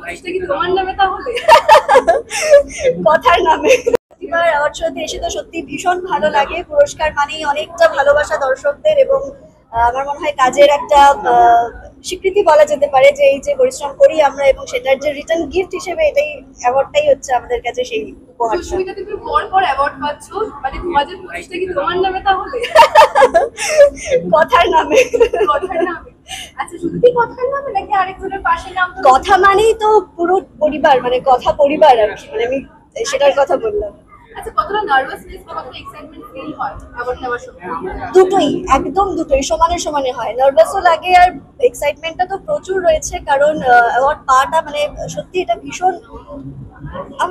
পঁচিশটা কি তোমার নামে তাহলে? কথার নামে। এবার অ্যাওয়ার্ড শোতে এসে তো সত্যি ভীষণ ভালো লাগে। পুরস্কার মানেই অনেকটা ভালোবাসা দর্শকদের, এবং আমার মনে হয় কাজের একটা স্বীকৃতি বলা যেতে পারে যে এই যে পরিশ্রম করি আমরা, এবং সেটার যে রিটার্ন গিফট হিসেবে এটাই অ্যাওয়ার্ডটাই হচ্ছে আমাদের কাছে সেই উপহারটা। সুস্মিতা, তুমি পর পর অ্যাওয়ার্ড পাচ্ছ, মানে 2025টা কি তোমার নামে তাহলে? কথার নামে। কথার নামে। আচ্ছা, শুধু কি কথার নামে নাকি আরেকজনের পাশে নাম? কথা মানেই তো পুরো পরিবার, মানে কথা পরিবার আর কি, মানে আমি সেটার কথা বললাম। আচ্ছা, কতটা নার্ভাসনেস বা কতটা এক্সাইটমেন্ট ফিল হয় অ্যাওয়ার্ড নেওয়ার সময়? দুটোই, একদম দুটোই সমানে সমানে হয়। নার্ভাসও লাগে আর এক্সাইটমেন্টটা তো প্রচুর রয়েছে, কারণ অ্যাওয়ার্ড পাওয়াটা মানে সত্যি এটা ভীষণ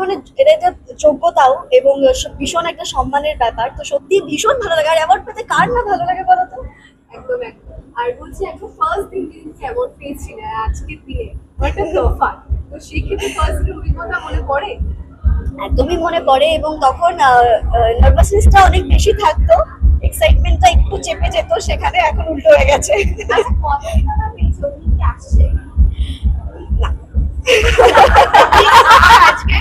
মানে এটা একটা যোগ্যতাও, এবং ভীষণ একটা সম্মানের ব্যাপার। তো সত্যি ভীষণ ভালো লাগে। আর অ্যাওয়ার্ড পেতে কার না ভালো লাগে বলো তো? একদম একদম। আর বলছি, একদম ফার্স্ট দিন যেদিন অ্যাওয়ার্ড পেয়েছিলে আজকের দিনে একটা তফাৎ, তো সেক্ষেত্রে ফার্স্ট দিনের অভিজ্ঞতা মনে পড়ে? একদমই মনে পড়ে, এবং তখন নার্ভাসনেসটা অনেক বেশি থাকতো, এক্সাইটমেন্টটা একটু চেপে যেত, সেখানে এখন উল্টো হয়ে গেছে। আচ্ছা, কতদিন পেয়েছো কি আসছে? না, আজকে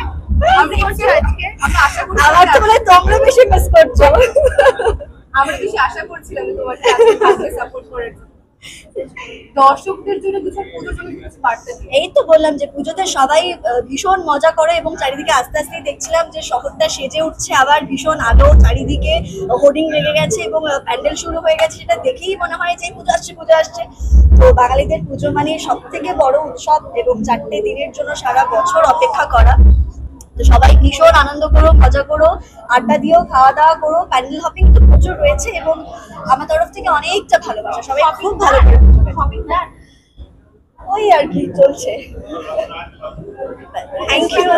আমরা করছি, আজকে আমরা আশা করছি। আমার তো মনে হয় তোমরা বেশি মিস করছো। আমরা বেশি আশা করছিলাম তোমাকে আজকে সাপোর্ট করার জন্য। দর্শকদের জন্য কিছু পুজোর জন্য কিছু বার্তা দিই। এই তো বললাম যে পুজোতে সবাই ভীষণ মজা করে, এবং চারিদিকে আস্তে আস্তেই দেখছিলাম যে শহরটা সেজে উঠছে, আবার ভীষণ আলো, চারিদিকে হোর্ডিং লেগে গেছে এবং প্যান্ডেল শুরু হয়ে গেছে। সেটা দেখেই মনে হয় যে পুজো আসছে পুজো আসছে। তো বাঙালিদের পুজো মানে সব থেকে বড় উৎসব, এবং 4টে দিনের জন্য সারা বছর অপেক্ষা করা। তো সবাই ভীষণ আনন্দ করো, মজা করো, আড্ডা দিও, খাওয়া দাওয়া করো। প্যান্ডেল হপিং তো প্রচুর রয়েছে, এবং আমার তরফ থেকে অনেকটা ভালোবাসা। সবাই খুব ভালো করে শপিং ওই আর কি চলছে। Thank you.